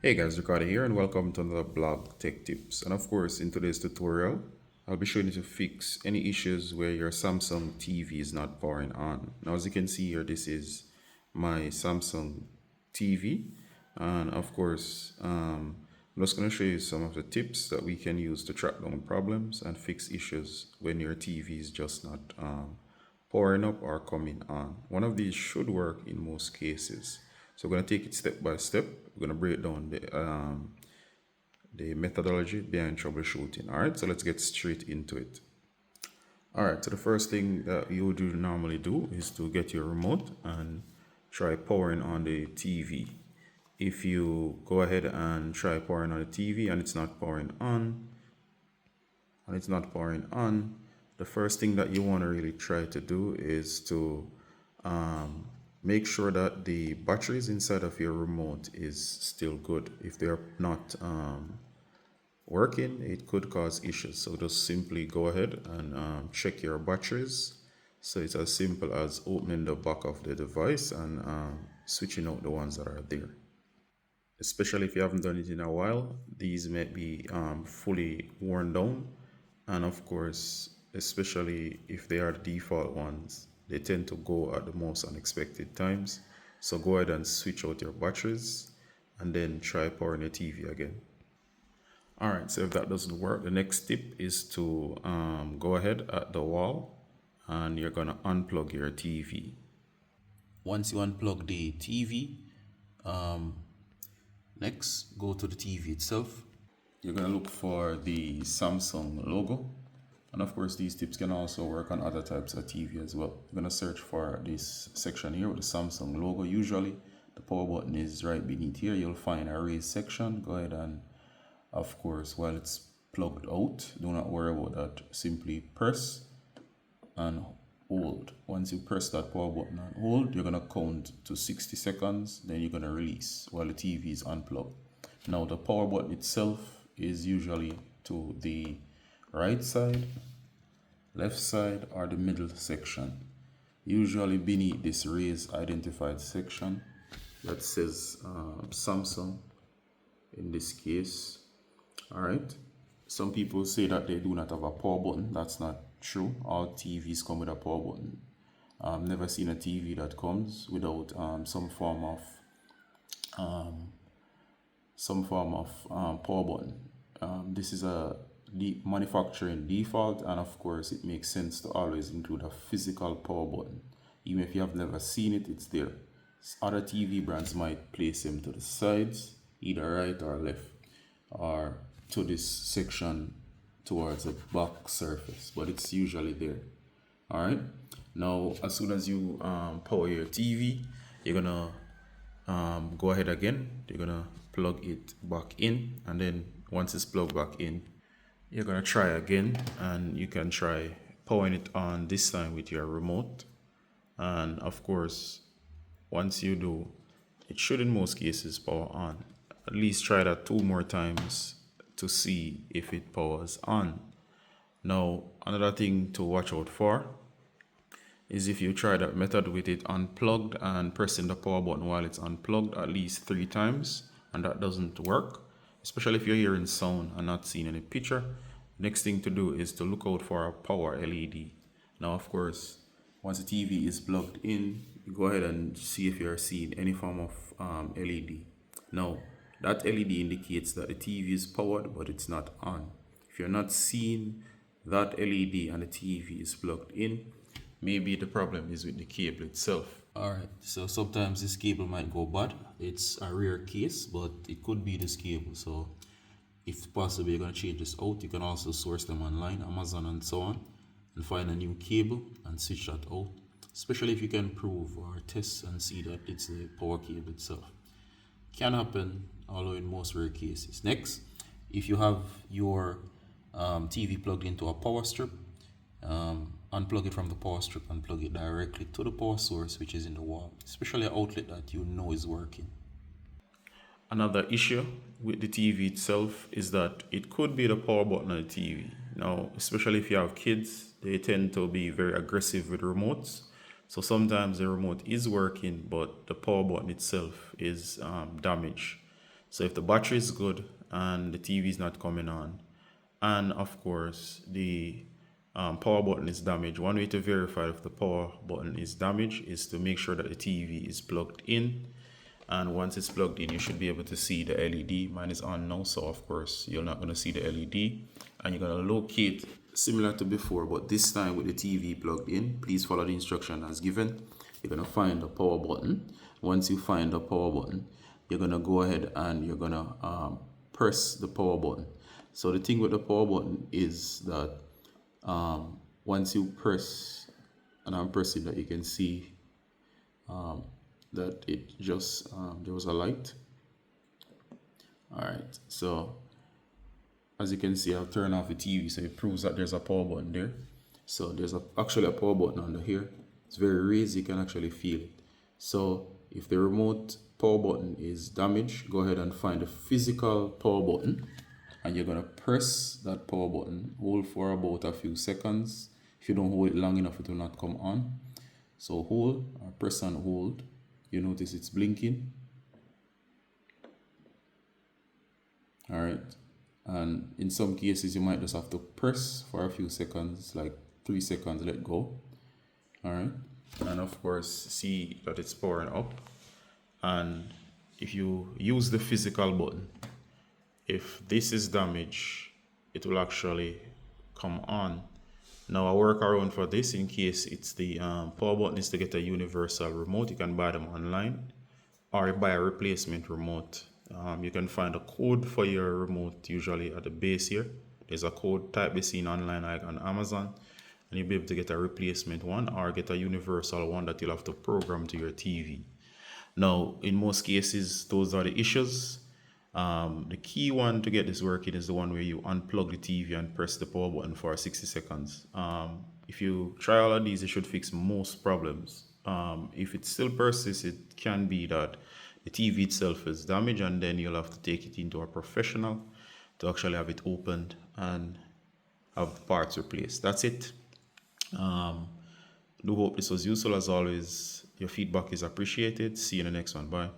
Hey guys, Ricardo here and welcome to another blog tech tips. And of course, in today's tutorial, I'll be showing you to fix any issues where your Samsung TV is not powering on. Now, as you can see here, this is my Samsung TV. And of course, I'm just going to show you some of the tips that we can use to track down problems and fix issues when your TV is just not powering up or coming on. One of these should work in most cases. So we're going to take it step by step. We're going to break down the methodology behind troubleshooting. All right, so let's get straight into it. All right, so the first thing that you would normally do is to get your remote and try powering on the TV. If you go ahead and try powering on the TV and it's not powering on, the first thing that you want to really try to do is to make sure that the batteries inside of your remote is still good. If they're not working, it could cause issues. So just simply go ahead and check your batteries. So it's as simple as opening the back of the device and switching out the ones that are there. Especially if you haven't done it in a while, these may be fully worn down. And of course, especially if they are the default ones, they tend to go at the most unexpected times. So go ahead and switch out your batteries and then try powering your TV again. All right, so if that doesn't work, the next tip is to go ahead at the wall and you're gonna unplug your TV. Once you unplug the TV, next go to the TV itself. You're gonna look for the Samsung logo. And of course, these tips can also work on other types of TV as well. You're gonna search for this section here with the Samsung logo. Usually the power button is right beneath here. You'll find a raised section. Go ahead and, of course, while it's plugged out, do not worry about that. Simply press and hold. Once you press that power button and hold, you're gonna count to 60 seconds, then you're gonna release while the TV is unplugged. Now the power button itself is usually to the right side, left side, or the middle section. Usually beneath this raised identified section that says Samsung in this case. All right. Some people say that they do not have a power button. That's not true. All TVs come with a power button. I've never seen a TV that comes without some form of power button. This is a manufacturing default, and of course it makes sense to always include a physical power button. Even if you have never seen it, it's there. Other TV brands might place them to the sides, either right or left, or to this section towards the back surface, but it's usually there. All right, now as soon as you power your TV, you're gonna go ahead again, you're gonna plug it back in, and then once it's plugged back in, you're gonna try again, and you can try powering it on this time with your remote. And of course, once you do, it should in most cases power on. At least try that 2 more times to see if it powers on. Now, another thing to watch out for is if you try that method with it unplugged and pressing the power button while it's unplugged at least 3 times and that doesn't work, especially if you're hearing sound and not seeing any picture, next thing to do is to look out for a power LED. Now, of course, once the TV is plugged in, you go ahead and see if you're seeing any form of LED. Now, that LED indicates that the TV is powered, but it's not on. If you're not seeing that LED and the TV is plugged in, maybe the problem is with the cable itself. Alright, so sometimes this cable might go bad. It's a rare case, but it could be this cable. So if possible, you're going to change this out. You can also source them online, Amazon and so on, and find a new cable and switch that out. Especially if you can prove or test and see that it's the power cable itself. Can happen, although in most rare cases. Next, if you have your TV plugged into a power strip, unplug it from the power strip and plug it directly to the power source, which is in the wall, especially an outlet that you know is working. Another issue with the TV itself is that it could be the power button on the TV. Now, especially if you have kids, they tend to be very aggressive with remotes. So sometimes the remote is working, but the power button itself is damaged. So if the battery is good and the TV is not coming on, and of course the power button is damaged, one way to verify if the power button is damaged is to make sure that the TV is plugged in. And once it's plugged in, you should be able to see the LED. Mine is on now, so of course you're not going to see the LED, and you're going to locate similar to before, but this time with the TV plugged in. Please follow the instruction as given. You're going to find the power button. Once you find the power button, you're going to go ahead and you're going to press the power button. So the thing with the power button is that once you press, and I'm pressing, that you can see that it just there was a light. All right, so as you can see, I'll turn off the TV, so it proves that there's a power button there. So there's actually a power button under here. It's very raised, you can actually feel it. So if the remote power button is damaged, go ahead and find the physical power button, and you're gonna press that power button, hold for about a few seconds. If you don't hold it long enough, it will not come on. So hold, or press and hold. You notice it's blinking. All right, and in some cases you might just have to press for a few seconds, like 3 seconds, let go. All right, and of course see that it's powering up. And if you use the physical button, if this is damaged, it will actually come on. Now a workaround for this, in case it's the power button, is to get a universal remote. You can buy them online, or buy a replacement remote. You can find a code for your remote usually at the base here. There's a code, type this in online, like on Amazon, and you'll be able to get a replacement one or get a universal one that you'll have to program to your TV. Now, in most cases, those are the issues. The key one to get this working is the one where you unplug the TV and press the power button for 60 seconds. If you try all of these, it should fix most problems. If it still persists, it can be that the TV itself is damaged, and then you'll have to take it into a professional to actually have it opened and have the parts replaced. That's it. Do hope this was useful. As always, your feedback is appreciated. See you in the next one. Bye.